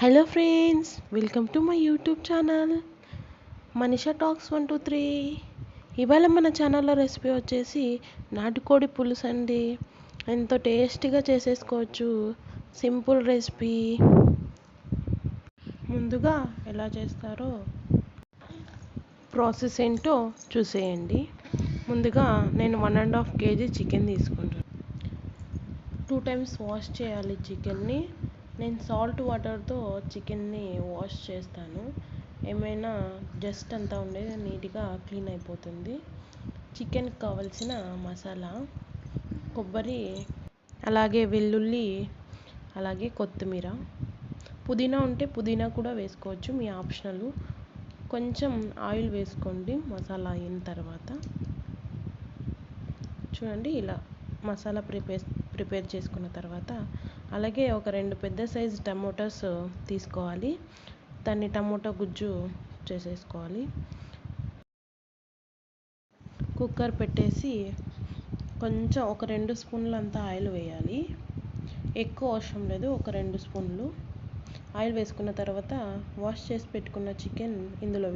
Hello friends, welcome to my YouTube channel Manisha talks 123. ఇవాళ మన ఛానల్లో రెసిపీ వచ్చేసి నాటుకోడి పులుసు అండి. ఎంతో టేస్టీగా చేసేసుకోవచ్చు. Simple recipe. ముందుగా ఎలా చేస్తారో ప్రాసెస్ ఏంటో చూసేయండి. ముందుగా నేను 1.5 kg చికెన్ తీసుకుంటాను. 2 times వాష్ చేయాలి చికెన్ని. నేను సాల్ట్ వాటర్తో చికెన్ని వాష్ చేస్తాను. ఏమైనా జస్ట్ అంతా ఉండేది నీట్గా క్లీన్ అయిపోతుంది. చికెన్కి కావాల్సిన మసాలా కొబ్బరి, అలాగే వెల్లుల్లి, అలాగే కొత్తిమీర, పుదీనా ఉంటే పుదీనా కూడా వేసుకోవచ్చు, మీ ఆప్షనల్. కొంచెం ఆయిల్ వేసుకోండి మసాలా అయిన తర్వాత. చూడండి, ఇలా మసాలా ప్రిపేర్ చేసుకున్న తర్వాత అలాగే ఒక 2 పెద్ద సైజు టమోటాస్ తీసుకోవాలి. దాన్ని టమోటా గుజ్జు చేసేసుకోవాలి. కుక్కర్ పెట్టేసి కొంచెం ఒక 2 స్పూన్లు అంతా ఆయిల్ వేయాలి. ఎక్కువ అవసరం లేదు, ఒక 2 స్పూన్లు ఆయిల్ వేసుకున్న తర్వాత వాష్ చేసి పెట్టుకున్న చికెన్ ఇందులో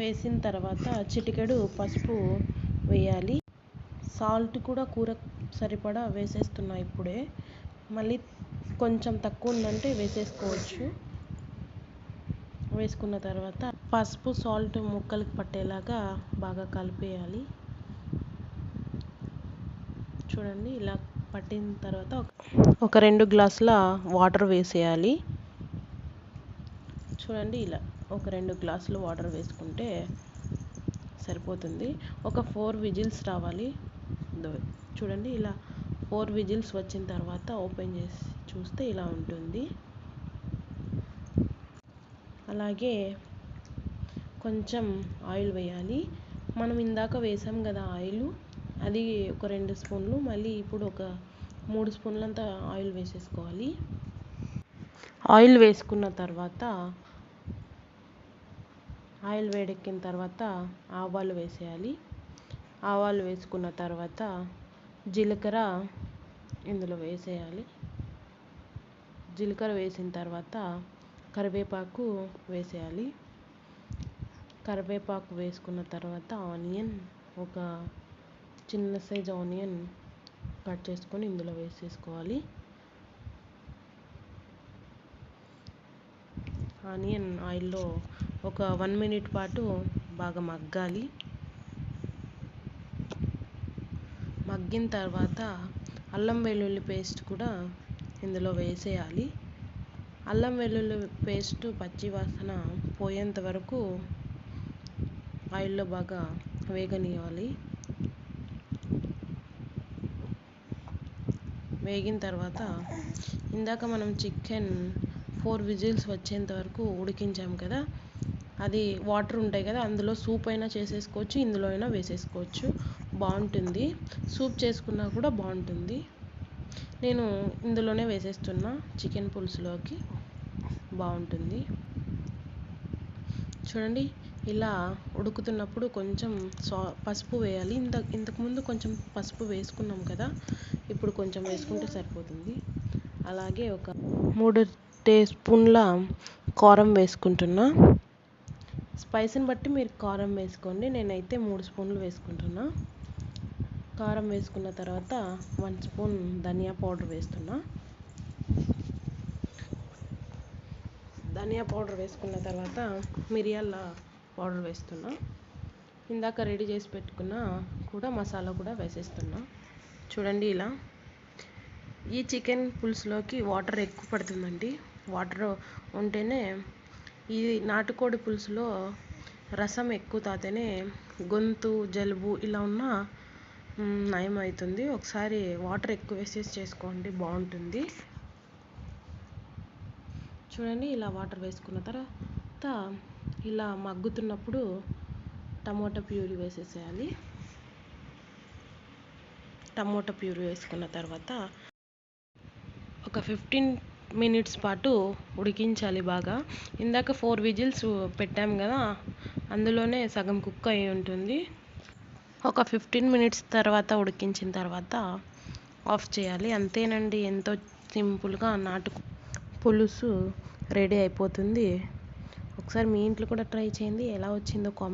వేసిన తర్వాత చిటికెడు పసుపు వేయాలి. సాల్ట్ కూడా కూర సరిపడా వేసేస్తున్నా ఇప్పుడే. మళ్ళీ కొంచెం తక్కువ ఉందంటే వేసేసుకోవచ్చు. వేసుకున్న తర్వాత పసుపు సాల్ట్ ముక్కలకి పట్టేలాగా బాగా కలిపేయాలి. చూడండి, ఇలా పట్టిన తర్వాత ఒక 2 గ్లాసుల వాటర్ వేసేయాలి. చూడండి, ఇలా ఒక 2 గ్లాసులు వాటర్ వేసుకుంటే సరిపోతుంది. ఒక 4 విజిల్స్ రావాలి. చూడండి, ఇలా 4 విజిల్స్ వచ్చిన తర్వాత ఓపెన్ చేసి చూస్తే ఇలా ఉంటుంది. అలాగే కొంచెం ఆయిల్ వేయాలి. మనం ఇందాక వేసాం కదా ఆయిల్, అది ఒక 2 స్పూన్లు, మళ్ళీ ఇప్పుడు ఒక 3 స్పూన్లంతా ఆయిల్ వేసేసుకోవాలి. ఆయిల్ వేసుకున్న తర్వాత ఆయిల్ వేడెక్కిన తర్వాత ఆవాలు వేసేయాలి. ఆవాలు వేసుకున్న తర్వాత జీలకర్ర ఇందులో వేసేయాలి. జీలకర్ర వేసిన తర్వాత కరివేపాకు వేసేయాలి. కరివేపాకు వేసుకున్న తర్వాత ఆనియన్, ఒక చిన్న సైజ్ ఆనియన్ కట్ చేసుకొని ఇందులో వేసేసుకోవాలి. ఆనియన్ ఆయిల్లో ఒక 1 minute పాటు బాగా మగ్గాలి. మగ్గిన తర్వాత అల్లం వెల్లుల్లి పేస్ట్ కూడా ఇందులో వేసేయాలి. అల్లం వెల్లుల్లి పేస్ట్ పచ్చి వాసన పోయేంత వరకు ఆయిల్లో బాగా వేగనివ్వాలి. వేగిన తర్వాత ఇందాక మనం చికెన్ 4 విజిల్స్ వచ్చేంత వరకు ఉడికించాం కదా, అది వాటర్ ఉంటాయి కదా, అందులో సూప్ అయినా చేసేసుకోవచ్చు, ఇందులో అయినా వేసేసుకోవచ్చు, బాగుంటుంది. సూప్ చేసుకున్నా కూడా బాగుంటుంది. నేను ఇందులోనే వేసేస్తున్నా, చికెన్ పులుసులోకి బాగుంటుంది. చూడండి, ఇలా ఉడుకుతున్నప్పుడు కొంచెం పసుపు వేయాలి. ఇంతకుముందు కొంచెం పసుపు వేసుకున్నాం కదా, ఇప్పుడు కొంచెం వేసుకుంటే సరిపోతుంది. అలాగే ఒక 3 teaspoons కారం వేసుకుంటున్నా. స్పైస్ని బట్టి మీరు కారం వేసుకోండి. నేనైతే 3 స్పూన్లు వేసుకుంటున్నా. కారం వేసుకున్న తర్వాత 1 స్పూన్ ధనియా పౌడర్ వేస్తున్నా. ధనియా పౌడర్ వేసుకున్న తర్వాత మిరియాల పౌడర్ వేస్తున్నా. ఇందాక రెడీ చేసి పెట్టుకున్న కూడా మసాలా కూడా వేసేస్తున్నా. చూడండి, ఇలా ఈ చికెన్ పులుసులోకి వాటర్ ఎక్కువ పడుతుందండి. వాటర్ ఉంటేనే, ఈ నాటుకోడి పులుసులో రసం ఎక్కువ తాగితేనే గొంతు జలుబు ఇలా ఉన్న నయం అవుతుంది. ఒకసారి వాటర్ ఎక్కువ వేసేసి చేసుకోండి, బాగుంటుంది. చూడండి, ఇలా వాటర్ వేసుకున్న తర్వాత ఇలా మగ్గుతున్నప్పుడు టమోటా ప్యూరీ వేసేసేయాలి. టమోటా ప్యూరీ వేసుకున్న తర్వాత ఒక 15 minutes పాటు ఉడికించాలి బాగా. ఇందాక 4 విజిల్స్ పెట్టాం కదా, అందులోనే సగం కుక్ అయి ఉంటుంది. ఒక 15 minutes తర్వాత ఉడికించిన తర్వాత ఆఫ్ చేయాలి. అంతేనండి, ఎంతో సింపుల్గా నాటు పులుసు రెడీ అయిపోతుంది. ఒకసారి మీ ఇంట్లో కూడా ట్రై చేయండి. ఎలా వచ్చిందో కామెంట్